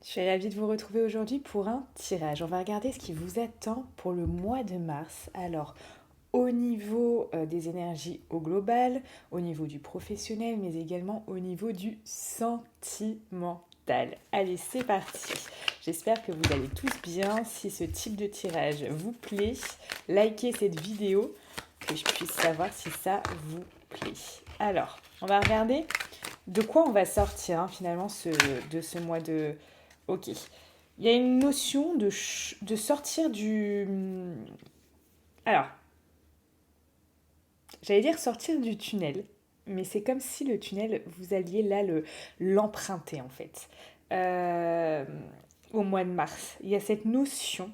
Je suis ravie de vous retrouver aujourd'hui pour un tirage. On va regarder ce qui vous attend pour le mois de mars. Alors, au niveau des énergies au global, au niveau du professionnel, mais également au niveau du sentimental. Allez, c'est parti. J'espère que vous allez tous bien. Si ce type de tirage vous plaît, likez cette vidéo, que je puisse savoir si ça vous plaît. Alors, on va regarder de quoi on va sortir finalement de ce mois de... Ok. Il y a une notion de sortir du... Alors, j'allais dire sortir du tunnel, mais c'est comme si le tunnel, vous alliez là l'emprunter en fait. Euh, Au mois de mars, il y a cette notion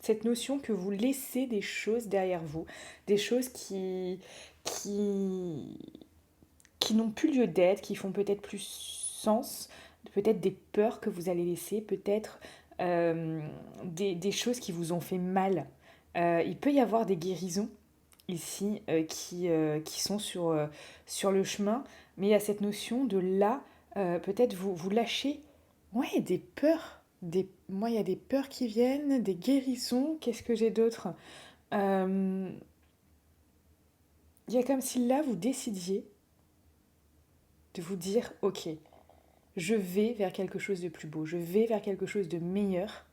que vous laissez des choses derrière vous, des choses qui, qui n'ont plus lieu d'être, qui font peut-être plus sens, peut-être des peurs que vous allez laisser, peut-être des choses qui vous ont fait mal. Il peut y avoir des guérisons ici qui sont sur le chemin, mais il y a cette notion de là, peut-être vous lâchez ouais, des peurs. Moi, il y a des peurs qui viennent, des guérisons. Qu'est-ce que j'ai d'autre? Euh, Il y a comme si là, vous décidiez de vous dire, ok, je vais vers quelque chose de plus beau, je vais vers quelque chose de meilleur.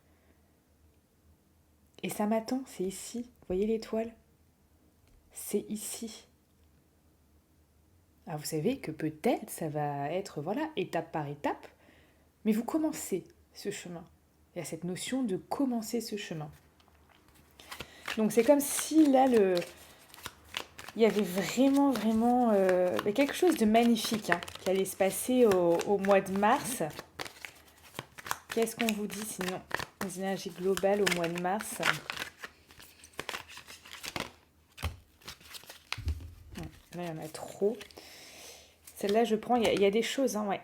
Et ça m'attend, c'est ici. Vous voyez l'étoile? C'est ici. Alors vous savez que peut-être ça va être, voilà, étape par étape, mais vous commencez ce chemin. Il y a cette notion de commencer ce chemin. Donc c'est comme si là, il y avait vraiment quelque chose de magnifique qui allait se passer au mois de mars. Qu'est-ce qu'on vous dit sinon? Les énergies globales au mois de mars. Là, il y en a trop. Celle-là, je prends. Il y a des choses, ouais.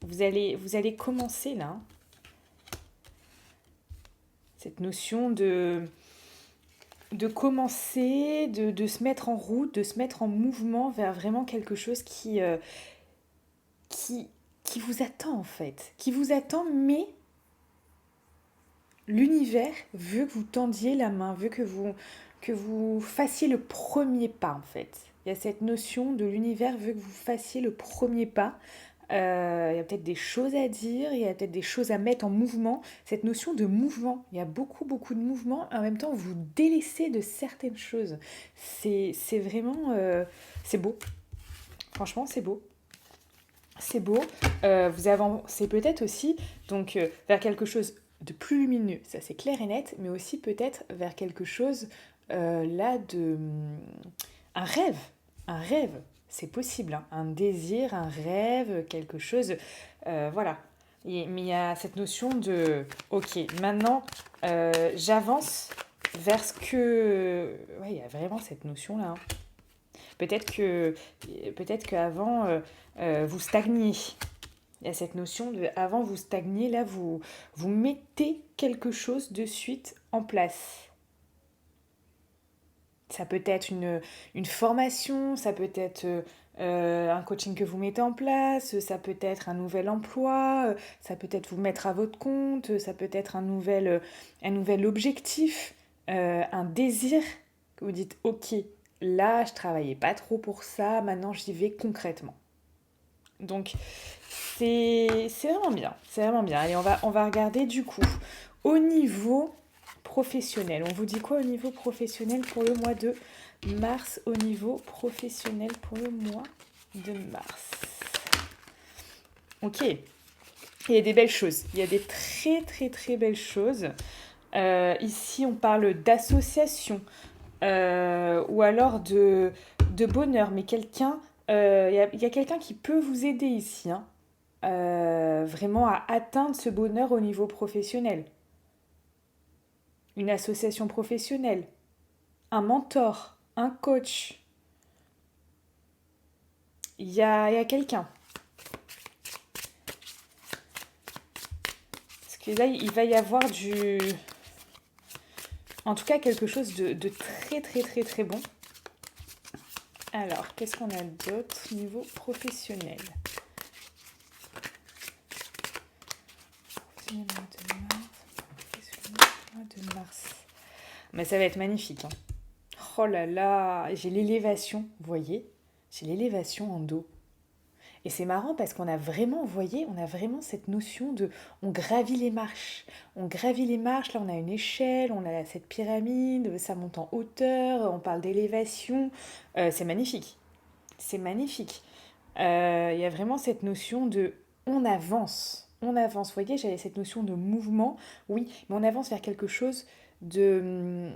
Vous allez commencer là. Cette notion de commencer, de se mettre en route, de se mettre en mouvement vers vraiment quelque chose qui vous attend en fait. Qui vous attend, mais l'univers veut que vous tendiez la main, veut que vous fassiez le premier pas en fait. Il y a cette notion de l'univers veut que vous fassiez le premier pas. Il y a peut-être des choses à dire, il y a peut-être des choses à mettre en mouvement. Cette notion de mouvement, il y a beaucoup de mouvement. En même temps, vous délaissez de certaines choses. C'est vraiment... c'est beau. Franchement, c'est beau. C'est beau. Vous avancez peut-être aussi donc, vers quelque chose de plus lumineux. Ça, c'est clair et net. Mais aussi peut-être vers quelque chose là de... un rêve. Un rêve. C'est possible, un désir, un rêve, quelque chose, voilà. Mais il y a cette notion de, ok, maintenant j'avance vers ce que, ouais, il y a vraiment cette notion-là. Peut-être qu'avant vous stagniez. Il y a cette notion de, avant vous stagniez, là vous mettez quelque chose de suite en place. Ça peut être une formation, ça peut être un coaching que vous mettez en place, ça peut être un nouvel emploi, ça peut être vous mettre à votre compte, ça peut être un nouvel objectif, un désir que vous dites ok, là je travaillais pas trop pour ça, maintenant j'y vais concrètement. Donc c'est vraiment bien, c'est vraiment bien. Allez, on va regarder du coup au niveau professionnel. On vous dit quoi au niveau professionnel pour le mois de mars? Au niveau professionnel pour le mois de mars. Ok. Il y a des belles choses. Il y a des très belles choses. Ici, on parle d'association ou alors de bonheur. Mais quelqu'un, il y a quelqu'un qui peut vous aider ici. Vraiment à atteindre ce bonheur au niveau professionnel. Une association professionnelle, un mentor, un coach. Il y a quelqu'un. Parce que là, il va y avoir en tout cas, quelque chose de très bon. Alors, qu'est-ce qu'on a d'autre niveau professionnel? Mois de mois de mars. Mais ça va être magnifique. Hein. Oh là là, j'ai l'élévation, vous voyez? J'ai l'élévation en dos. Et c'est marrant parce qu'on a vraiment, vous voyez, on a vraiment cette notion de... On gravit les marches. On gravit les marches, là on a une échelle, on a cette pyramide, ça monte en hauteur, on parle d'élévation. C'est magnifique. C'est magnifique. Il y a vraiment cette notion de... On avance. On avance. Vous voyez, j'avais cette notion de mouvement. Oui, mais on avance vers quelque chose de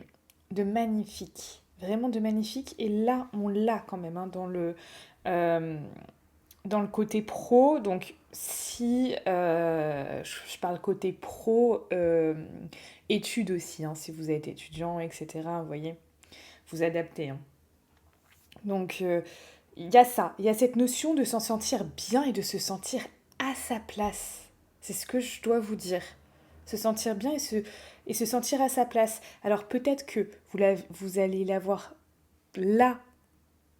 magnifique. Vraiment de magnifique. Et là, on l'a quand même hein, euh, dans le côté pro. Donc, si je parle côté pro, études aussi, hein, si vous êtes étudiant, etc., vous voyez, vous adaptez. Hein. Donc, il y a ça. Il y a cette notion de s'en sentir bien et de se sentir à sa place. C'est ce que je dois vous dire. Se sentir bien et se sentir à sa place. Alors peut-être que vous allez l'avoir là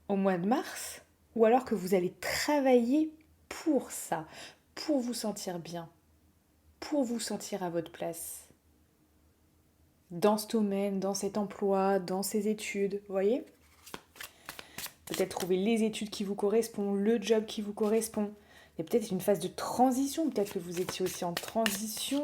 au mois de mars, ou alors que vous allez travailler pour ça, pour vous sentir bien, pour vous sentir à votre place. Dans ce domaine, dans cet emploi, dans ces études, vous voyez ? Peut-être trouver les études qui vous correspondent, le job qui vous correspond. Il y a peut-être une phase de transition, peut-être que vous étiez aussi en transition,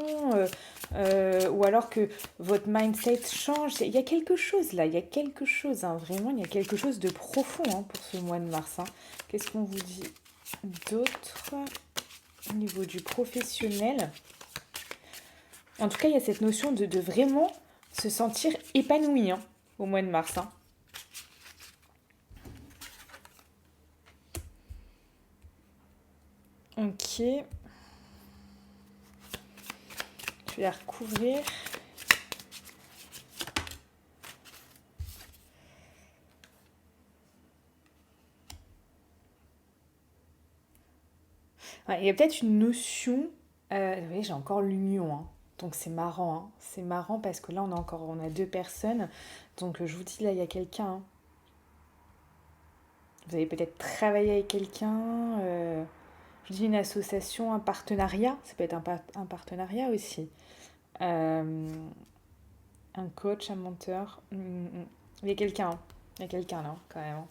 ou alors que votre mindset change. Il y a quelque chose là, il y a quelque chose, hein, vraiment, il y a quelque chose de profond hein, pour ce mois de mars. Hein. Qu'est-ce qu'on vous dit d'autre au niveau du professionnel? En tout cas, il y a cette notion de vraiment se sentir épanoui hein, au mois de mars. Hein. Ok. Je vais la recouvrir. Ouais, il y a peut-être une notion. Vous voyez, j'ai encore l'union. Hein. Donc c'est marrant. Hein. C'est marrant parce que là, on a deux personnes. Donc je vous dis, là, il y a quelqu'un. Hein. Vous allez peut-être travailler avec quelqu'un. Je dis une association, un partenariat. Ça peut être un partenariat aussi. Un coach, un menteur. Il y a quelqu'un. Hein. Il y a quelqu'un là, quand même.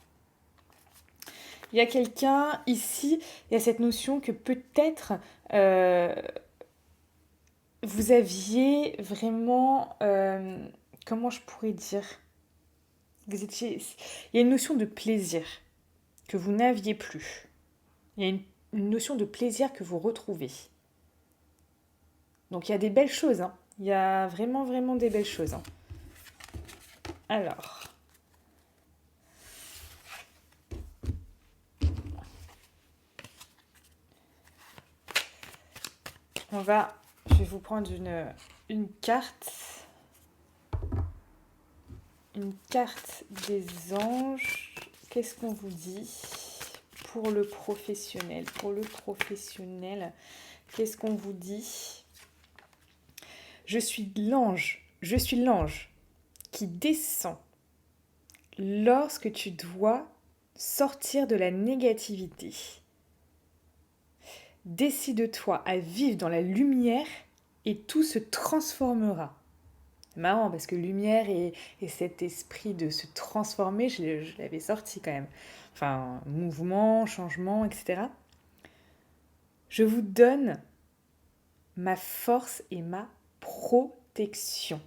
Il y a quelqu'un ici, il y a cette notion que peut-être vous aviez vraiment, comment je pourrais dire, il y a une notion de plaisir que vous n'aviez plus. Il y a une notion de plaisir que vous retrouvez. Donc il y a des belles choses, hein. Il y a vraiment, vraiment des belles choses. Hein. Alors... Je vais vous prendre une carte. Une carte des anges. Qu'est-ce qu'on vous dit pour le professionnel? Pour le professionnel, qu'est-ce qu'on vous dit? Je suis l'ange qui descend lorsque tu dois sortir de la négativité. Décide-toi à vivre dans la lumière et tout se transformera. C'est marrant parce que lumière et cet esprit de se transformer, je l'avais sorti quand même. Enfin, mouvement, changement, etc. Je vous donne ma force et ma protection.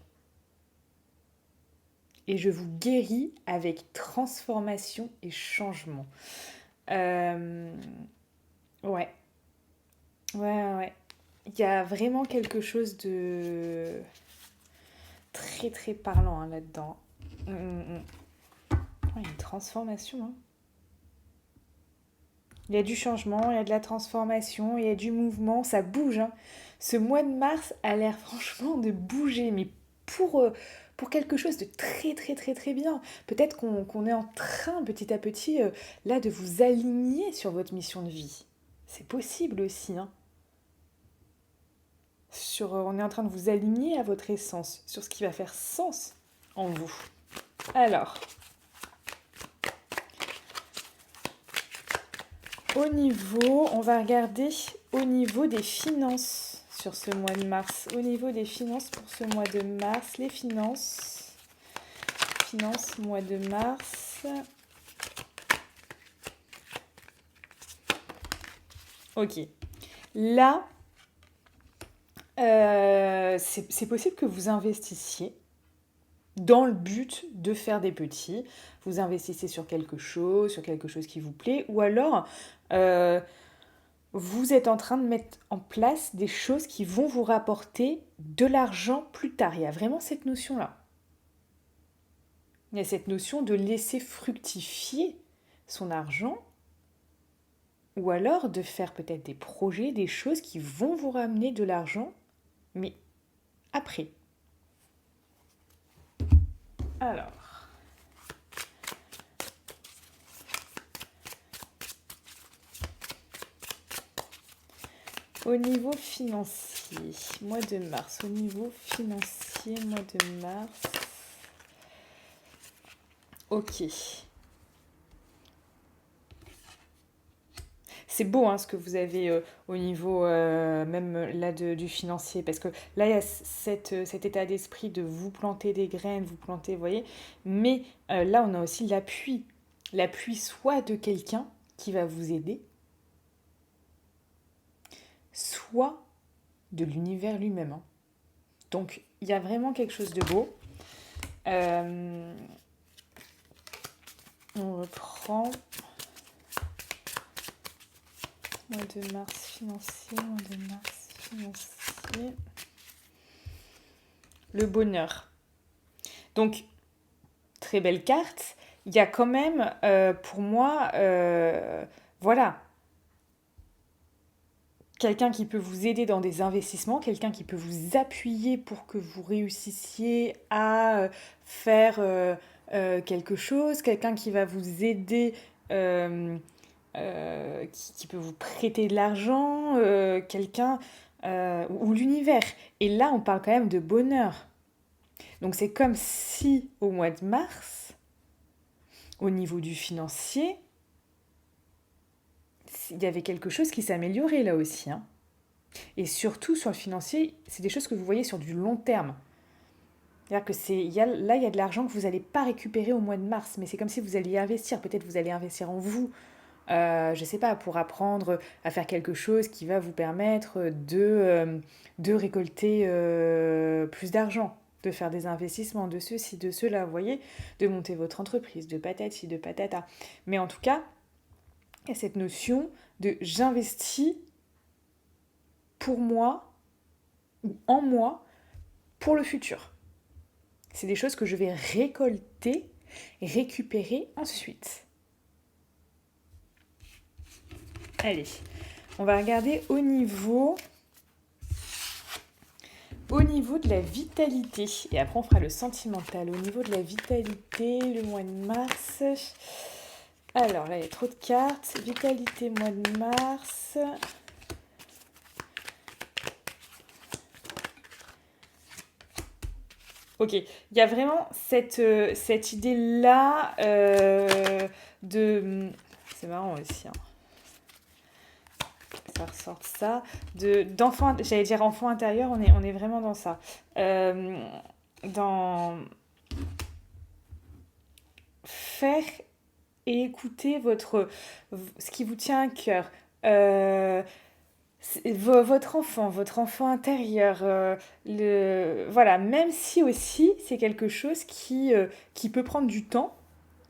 Et je vous guéris avec transformation et changement. Ouais. Ouais. Il y a vraiment quelque chose de très très parlant hein, là-dedans. Ouais, il y a une transformation. Hein. Il y a du changement, il y a de la transformation, il y a du mouvement, ça bouge. Hein. Ce mois de mars a l'air franchement de bouger, mais pour quelque chose de très très très très bien. Peut-être qu'on est en train petit à petit là de vous aligner sur votre mission de vie. C'est possible aussi. Hein. On est en train de vous aligner à votre essence, sur ce qui va faire sens en vous. Alors, on va regarder au niveau des finances sur ce mois de mars. Au niveau des finances pour ce mois de mars, les finances. Finances, mois de mars. Ok. Là, c'est possible que vous investissiez dans le but de faire des petits. Vous investissez sur quelque chose qui vous plaît, ou alors vous êtes en train de mettre en place des choses qui vont vous rapporter de l'argent plus tard. Il y a vraiment cette notion-là. Il y a cette notion de laisser fructifier son argent, ou alors de faire peut-être des projets, des choses qui vont vous ramener de l'argent, mais après. Alors, au niveau financier, mois de mars, au niveau financier, mois de mars, ok. C'est beau hein, ce que vous avez au niveau même là du financier, parce que là il y a cet état d'esprit de vous planter des graines, vous planter, vous voyez, mais là on a aussi l'appui soit de quelqu'un qui va vous aider, soit de l'univers lui-même. Hein. Donc il y a vraiment quelque chose de beau. On reprend. Mois de mars financier, mois de mars financier. Le bonheur. Donc, très belle carte. Il y a quand même, pour moi, voilà, quelqu'un qui peut vous aider dans des investissements, quelqu'un qui peut vous appuyer pour que vous réussissiez à faire quelque chose, quelqu'un qui va vous aider, qui peut vous prêter de l'argent, quelqu'un ou l'univers. Et là, on parle quand même de bonheur. Donc c'est comme si au mois de mars, au niveau du financier, il y avait quelque chose qui s'améliorait là aussi. Hein. Et surtout sur le financier, c'est des choses que vous voyez sur du long terme. C'est-à-dire que là, il y a de l'argent que vous n'allez pas récupérer au mois de mars, mais c'est comme si vous alliez investir. Peut-être vous allez investir en vous, je ne sais pas, pour apprendre à faire quelque chose qui va vous permettre de récolter plus d'argent, de faire des investissements, de ceci, de cela, vous voyez, de monter votre entreprise, de patati, de patata. Mais en tout cas, il y a cette notion de j'investis pour moi ou en moi pour le futur. C'est des choses que je vais récolter et récupérer ensuite. Allez, on va regarder au niveau de la vitalité. Et après, on fera le sentimental. Au niveau de la vitalité, le mois de mars. Alors, là, il y a trop de cartes. Vitalité, mois de mars. Ok, il y a vraiment cette idée-là de... C'est marrant aussi, hein. Ça ressort ça. D'enfant, j'allais dire enfant intérieur, on est vraiment dans ça. Dans faire et écouter ce qui vous tient à cœur. Votre enfant intérieur, voilà, même si aussi c'est quelque chose qui peut prendre du temps.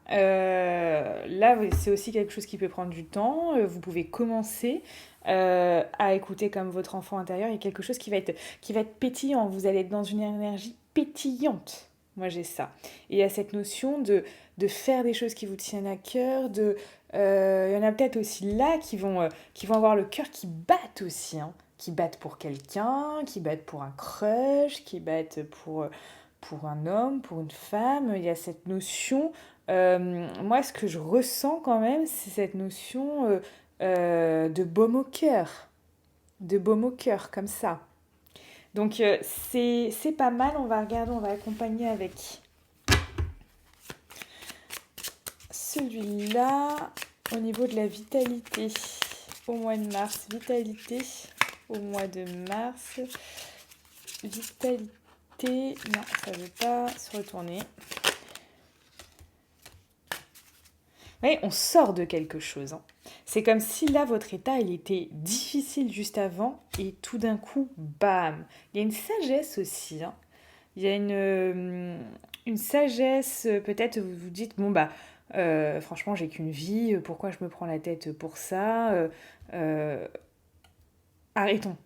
Là, oui, c'est aussi quelque chose qui peut prendre du temps. Vous pouvez commencer à écouter comme votre enfant intérieur. Il y a quelque chose qui va être pétillant. Vous allez être dans une énergie pétillante. Moi, j'ai ça. Et il y a cette notion de faire des choses qui vous tiennent à cœur. Il y en a peut-être aussi là qui vont avoir le cœur qui batte aussi. Hein, qui battent pour quelqu'un, qui battent pour un crush, qui battent pour un homme, pour une femme. Il y a cette notion moi, ce que je ressens quand même, c'est cette notion de baume au cœur. De baume au cœur, comme ça. Donc, c'est pas mal. On va regarder, on va accompagner avec celui-là au niveau de la vitalité. Au mois de mars, vitalité. au mois de mars. Vitalité, non, ça ne veut pas se retourner. Oui, on sort de quelque chose. Hein. C'est comme si là, votre état, il était difficile juste avant et tout d'un coup, bam. Il y a une sagesse aussi. Hein. Il y a une sagesse, peut-être vous vous dites, bon bah, franchement, j'ai qu'une vie, pourquoi je me prends la tête pour ça euh, Arrêtons.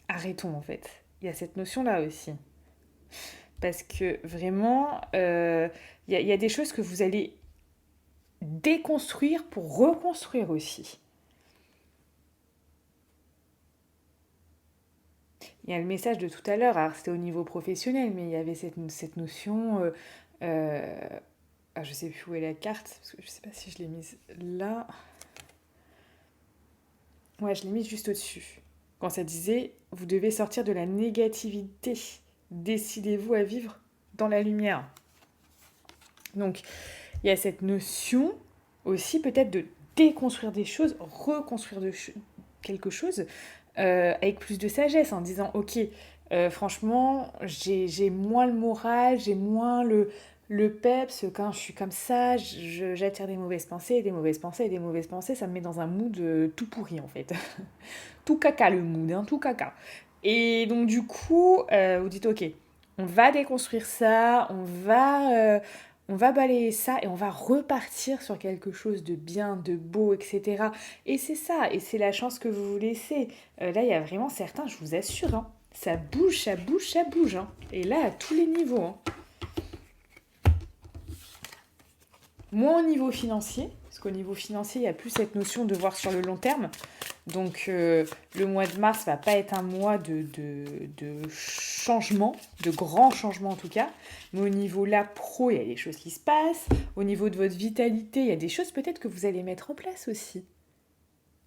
Arrêtons en fait. Il y a cette notion-là aussi. Parce que vraiment, il y a des choses que vous allez déconstruire pour reconstruire aussi. Il y a le message de tout à l'heure, alors c'était au niveau professionnel, mais il y avait cette notion, je ne sais plus où est la carte, parce que je ne sais pas si je l'ai mise là. Ouais, je l'ai mise juste au-dessus. Quand ça disait, vous devez sortir de la négativité, décidez-vous à vivre dans la lumière. Donc, il y a cette notion aussi peut-être de déconstruire des choses, reconstruire quelque chose avec plus de sagesse en disant ok, franchement, j'ai moins le moral, j'ai moins le peps, quand je suis comme ça, j'attire des mauvaises pensées, des mauvaises pensées, des mauvaises pensées, ça me met dans un mood tout pourri en fait. Tout caca le mood, hein, tout caca. Et donc du coup, vous dites ok, on va déconstruire ça, on va balayer ça et on va repartir sur quelque chose de bien, de beau, etc. Et c'est ça, et c'est la chance que vous vous laissez. Là, il y a vraiment certains, je vous assure, hein, ça bouge, ça bouge, ça bouge. Hein. Et là, à tous les niveaux. Hein. Moins au niveau financier, parce qu'au niveau financier, il n'y a plus cette notion de voir sur le long terme. Donc le mois de mars va pas être un mois de changement, de grands changements en tout cas. Mais au niveau là, pro, il y a des choses qui se passent. Au niveau de votre vitalité, il y a des choses peut-être que vous allez mettre en place aussi.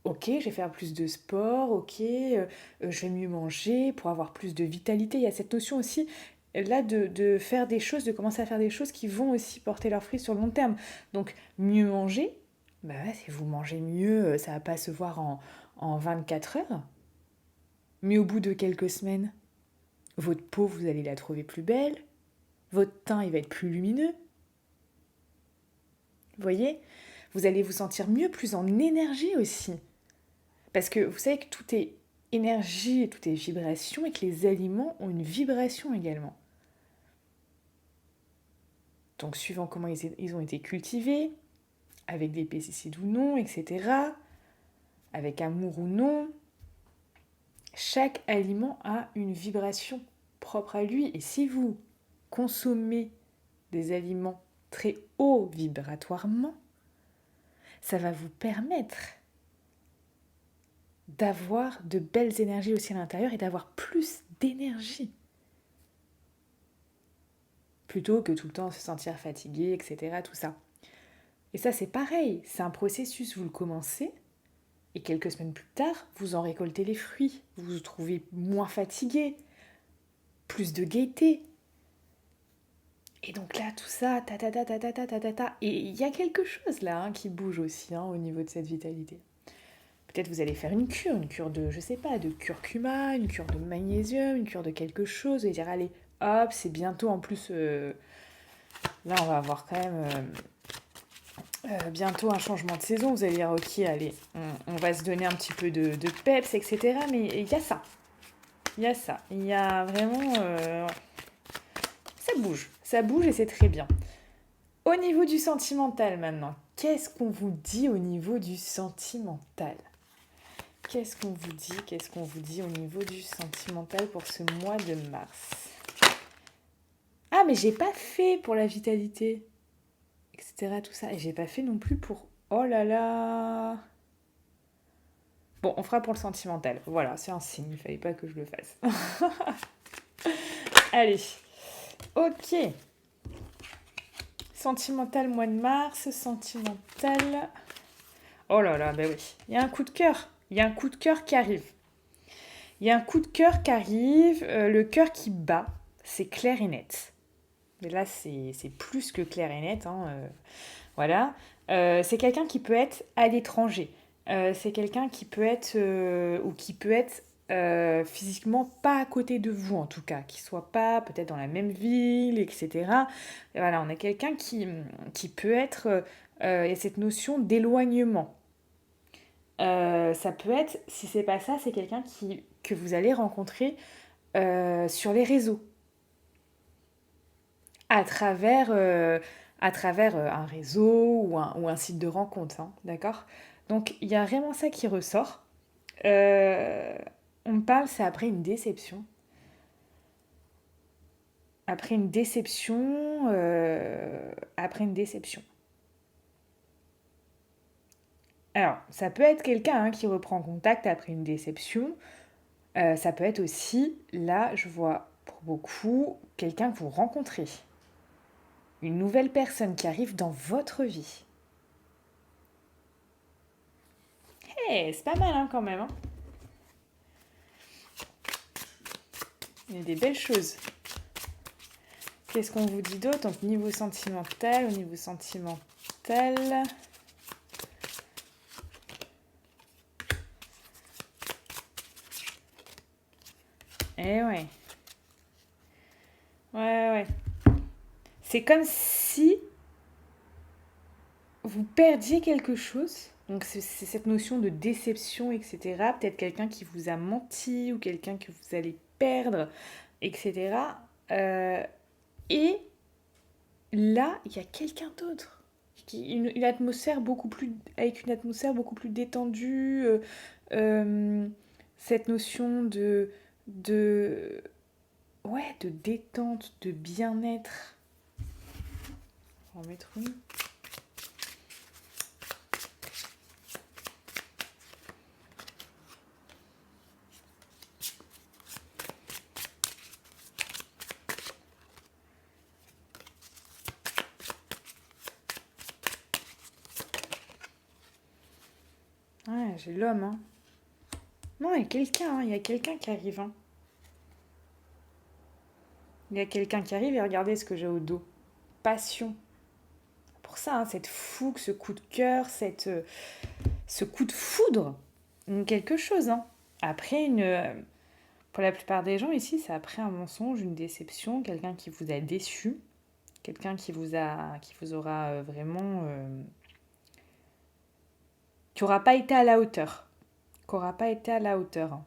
Ok, je vais faire plus de sport, ok, je vais mieux manger pour avoir plus de vitalité. Il y a cette notion aussi là de faire des choses, de commencer à faire des choses qui vont aussi porter leurs fruits sur le long terme. Donc mieux manger, bah ouais, si vous mangez mieux, ça va pas se voir en 24 heures. Mais au bout de quelques semaines, votre peau, vous allez la trouver plus belle, votre teint, il va être plus lumineux. Vous voyez, vous allez vous sentir mieux, plus en énergie aussi. Parce que vous savez que tout est énergie et tout est vibration et que les aliments ont une vibration également. Donc suivant comment ils ont été cultivés, avec des pesticides ou non, etc., avec amour ou non, chaque aliment a une vibration propre à lui. Et si vous consommez des aliments très haut vibratoirement, ça va vous permettre d'avoir de belles énergies aussi à l'intérieur et d'avoir plus d'énergie. Plutôt que tout le temps se sentir fatigué, etc. Tout ça. Et ça, c'est pareil. C'est un processus. Vous le commencez et quelques semaines plus tard, vous en récoltez les fruits. Vous vous trouvez moins fatigué, plus de gaieté. Et donc là, tout ça, ta ta ta ta ta ta ta ta ta. Et il y a quelque chose là qui bouge aussi au niveau de cette vitalité. Peut-être vous allez faire une cure de, je sais pas, de curcuma, une cure de magnésium, une cure de quelque chose, et dire allez, hop, c'est bientôt en plus, là on va avoir quand même bientôt un changement de saison, vous allez dire ok, allez, on va se donner un petit peu de peps, etc. Mais il y a ça, il y a vraiment, ça bouge et c'est très bien. Au niveau du sentimental maintenant, qu'est-ce qu'on vous dit au niveau du sentimental ? Qu'est-ce qu'on vous dit au niveau du sentimental pour ce mois de mars ? Ah, mais j'ai pas fait pour la vitalité, etc. Tout ça. Et j'ai pas fait non plus pour... Oh là là. Bon, on fera pour le sentimental. Voilà, c'est un signe, il fallait pas que je le fasse. Allez, ok. Sentimental mois de mars, sentimental... Oh là là, bah oui. Il y a un coup de cœur. Il y a un coup de cœur qui arrive. Le cœur qui bat, c'est clair et net. Mais là, c'est plus que clair et net. Hein, voilà. C'est quelqu'un qui peut être à l'étranger. C'est quelqu'un qui peut être, ou qui peut être physiquement pas à côté de vous en tout cas, qui soit pas peut-être dans la même ville, etc. Et voilà, on a quelqu'un qui peut être, il y a cette notion d'éloignement. Ça peut être, si c'est pas ça, c'est quelqu'un que vous allez rencontrer sur les réseaux, à travers, euh, à travers un réseau ou un site de rencontre, hein, d'accord? Donc il y a vraiment ça qui ressort. Euh, on me parle, c'est après une déception. Après une déception, après une déception. Alors, ça peut être quelqu'un hein, qui reprend contact après une déception. Ça peut être aussi, là, je vois pour beaucoup, quelqu'un que vous rencontrez. Une nouvelle personne qui arrive dans votre vie. Eh, c'est pas mal hein, quand même. Hein. Il y a des belles choses. Qu'est-ce qu'on vous dit d'autre? Donc, niveau sentimental, au niveau sentimental. Eh ouais. Ouais, ouais. C'est comme si vous perdiez quelque chose. Donc c'est cette notion de déception, etc. Peut-être quelqu'un qui vous a menti ou quelqu'un que vous allez perdre, etc. Euh, et là, il y a quelqu'un d'autre. Une atmosphère beaucoup plus, avec une atmosphère beaucoup plus détendue. Euh, cette notion de, ouais, de détente, de bien-être. On va en mettre une. Ouais, j'ai l'homme, hein. Non, il y a quelqu'un, hein, il y a quelqu'un qui arrive, hein. Il y a quelqu'un qui arrive et regardez ce que j'ai au dos. Passion. Pour ça, hein, cette fougue, ce coup de cœur, ce coup de foudre. Quelque chose, hein. Après pour la plupart des gens ici, c'est après un mensonge, une déception, quelqu'un qui vous a déçu, quelqu'un qui vous aura vraiment, qui aura pas été à la hauteur, qui aura pas été à la hauteur. Hein.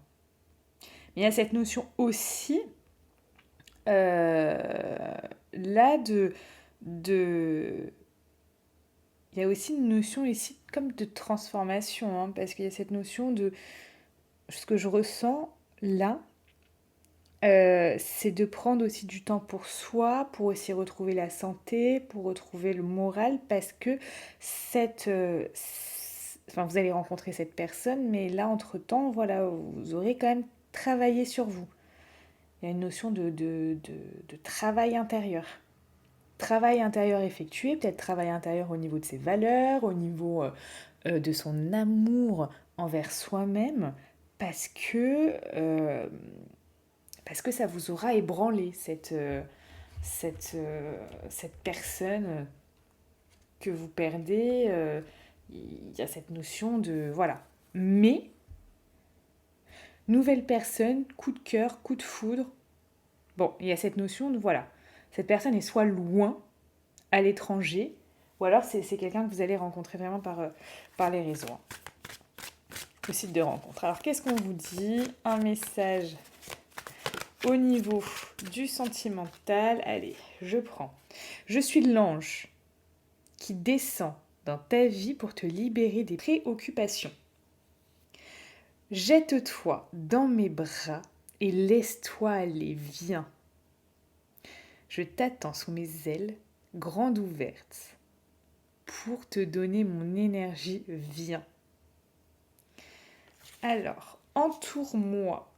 Mais il y a cette notion aussi euh, là de il y a aussi une notion ici comme de transformation, hein, parce qu'il y a cette notion de ce que je ressens là, c'est de prendre aussi du temps pour soi, pour aussi retrouver la santé, pour retrouver le moral, parce que enfin, vous allez rencontrer cette personne, mais là, entre-temps, voilà, vous aurez quand même travaillé sur vous. Il y a une notion de travail intérieur. Travail intérieur effectué, peut-être travail intérieur au niveau de ses valeurs, au niveau de son amour envers soi-même, parce que, euh, parce que ça vous aura ébranlé, cette personne que vous perdez. Il y a cette notion de... Voilà. Mais, nouvelle personne, coup de cœur, coup de foudre. Bon, il y a cette notion de... Voilà. Cette personne est soit loin, à l'étranger, ou alors c'est quelqu'un que vous allez rencontrer vraiment par les réseaux, hein, le site de rencontre. Alors qu'est-ce qu'on vous dit? Un message au niveau du sentimental. Allez, je prends. Je suis l'ange qui descend dans ta vie pour te libérer des préoccupations. Jette-toi dans mes bras et laisse-toi aller, viens. Je t'attends sous mes ailes, grandes ouvertes, pour te donner mon énergie, viens. Alors, entoure-moi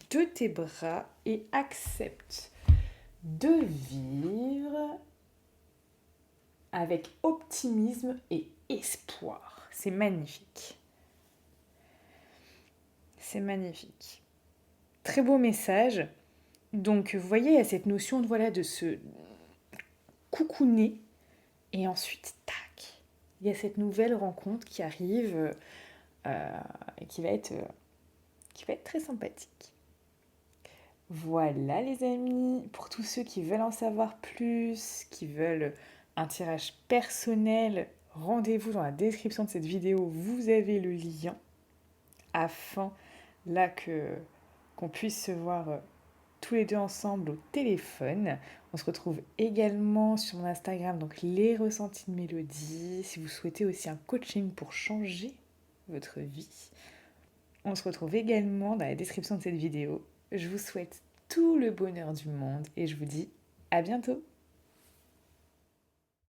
de tes bras et accepte de vivre avec optimisme et espoir. C'est magnifique. C'est magnifique. Très beau message. Donc, vous voyez, il y a cette notion de, voilà, de se coucouner et ensuite, tac. il y a cette nouvelle rencontre qui arrive et qui va être très sympathique. Voilà les amis, pour tous ceux qui veulent en savoir plus, qui veulent un tirage personnel, rendez-vous dans la description de cette vidéo, vous avez le lien afin là qu'on puisse se voir tous les deux ensemble au téléphone. On se retrouve également sur mon Instagram, donc les ressentis de Mélodie, si vous souhaitez aussi un coaching pour changer votre vie. On se retrouve également dans la description de cette vidéo. Je vous souhaite tout le bonheur du monde et je vous dis à bientôt.